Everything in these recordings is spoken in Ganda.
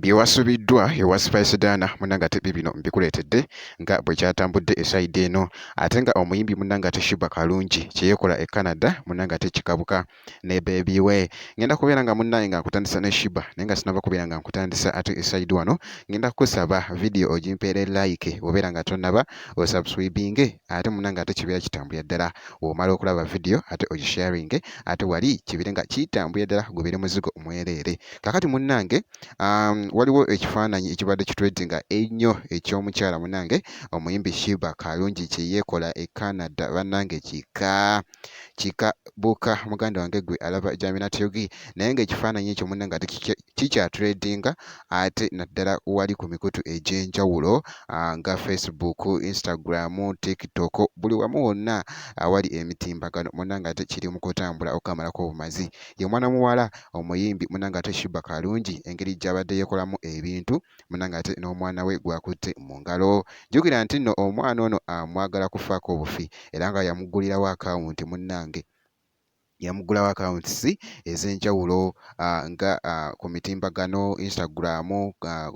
Byewasubiddwa ewa Spice Dana munnange ate bibino mbikuleetedde nga bwe kyatambudde esayidi eno ate nga omuyimbi munnange ate Sheebah Karungi kye yeekola e Canada munnange ate kikabuka ne Baby we. Ngenda kubeera nga munnange nga nkutandisa ne Sheebah naye nga sinaba kubeera nga nkutandisa ate esayidi wano. Ngenda kukusaba vidiyo ogimpeere like bw'obeera nga tonnaba osubscribinge ate munnange ate kibeera kitambulira ddala bw'omala okulaba vidiyo ate ogisharinge ate wali kibeere nga kitambulira ddala gubeere muzigo mwereere. Kaakati munnange waliwo ekifaananyi ekibadde kitweddinga ennyo eky'omukyala munnange omuyimbi Sheebah Karungi kye yeekola e Canada bannange kikabuka muganda wange gwe alaba Jamina Tiogi naye ng'ekifaananyi ekyo munnange ate kikyatreadinga ate naddala wali ku mikutu egy'enjawulo nga Facebook, Instagram, TikTok buli wamu wonna awali emitimbagano munnange ate kiri mu kutambula okukamalako obumazi. Ye mwana muwala omuyimbi munnange ate Sheebah Karungi engeri gy'abadde yeekolamu ebintu munnange ate n'omwana we gw'akutte mu ngalo. Jjukira nti nno omwana ono amwagala kufaako obufi era nga yamuggulirawo akawunti munnange. Yamuggulawo akawunti ez'enjawulo nga ku mitimbagano Instagram,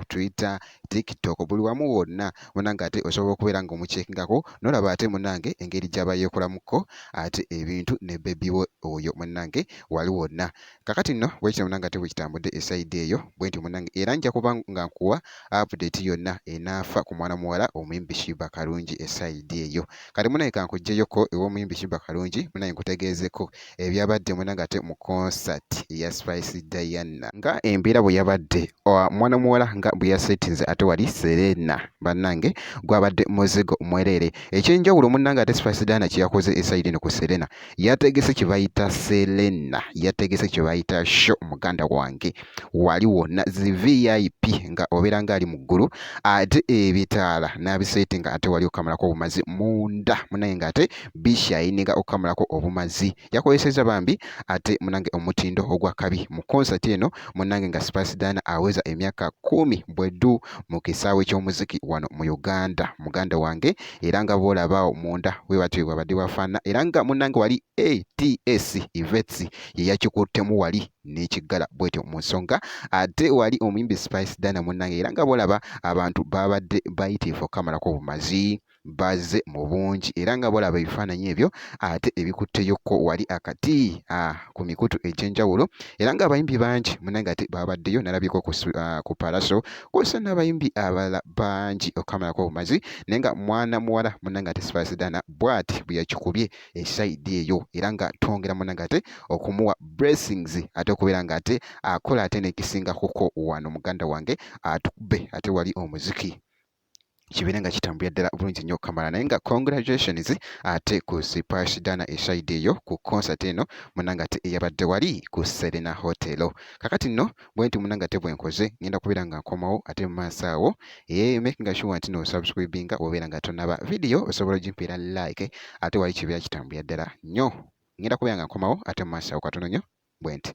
Twitter, TikTok buli wamu wonna munnange ate osobola okubeera ng'omuceekingako n'olaba ate munnange engeri gy'aba yeekolamuko ate ebintu ne Baby we oyo munnange wali wonna. Kaakati nno bwe kityo munnange ate bwe kitambudde esayidi eyo bwe ntyo munnange era nja kuba nga nkuwa update yonna enaafa ku mwana muwala omuyimbi Sheebah Karungi esayidi eyo. Kati munnange ka nkuggyeeyoko ew'omuyimbi Sheebah Karungi munnange nkutegeezeko ebyabadde munnange ate mu concert ya Spice Diana nga embeera bwe yabadde mwana muwala nga bwe yaseetinze ate wali Serena bannange gwabadde muzigo mwereere. Ekyenjawulo munnange ate Spice Diana kye yakoze esayidi eno ku Serena yategese kye bayita Serena yategese kye bayita show muganda wange wali wonna zi VIP nga obeera ng'ali mu ggulu ate ebitaala n'abiseetinga ate wali okukamalako obumazi munda munnange ng'ate bishayininga okukamalako obumazi. Yakozesezza bambi ate munnange omutindo ogwa kabi mu concert eno munnange nga Spice Diana aweza emyaka 10 bweddu mu kisaawe ky'omuziki wano mu Uganda muganda wange era nga bw'olaba munda bwe batyo bwabadde bwafaanana era nga munnange wali ATS Events ye yakikuttemu wali n'ekiggala bwetyo mu nsonga ate wali omuyimbi Spice Diana munnange era nga bw'olaba abantu babadde bayitiifu okukamalako obumazi bazze mu bungi era nga bw'olaba ebifaananyi ebyo ate ebikutteyoko wali akati ku mikutu egy'enjawulo era ng'abayimbi bangi munnange ate babaddeyo nalabyeko ku Palaso kw'ossa n'abayimbi abalala bangi okukamalako obumazi naye nga mwana muwala munnange ate Spice Diana bw'ati bwe yakikubye esayidi eyo era nga twongera munnange ate okumuwa blessings ate okubeera nga ate akola ate n'ekisingakoko wano muganda wange atukube ate wali omuziki kibeere nga kitambulira ddala bulungi nnyo okukamala naye nga congratulations ate ku Spice Diana esayidi eyo ku concert eno munnange ate eyabadde wali ku Serena Hotel. Kaakati nno bwe nti munnange ate bwe nkoze ngenda kubeera nga nkomawo ate mu maaso awo making sure nti no subscribinga obeera nga tonnaba vidiyo osobola ogimpeera like ate wali kibeera kitambulira ddala nnyo ngenda kubeera nga nkomawo ate mu maaso awo katono nnyo bwe nti.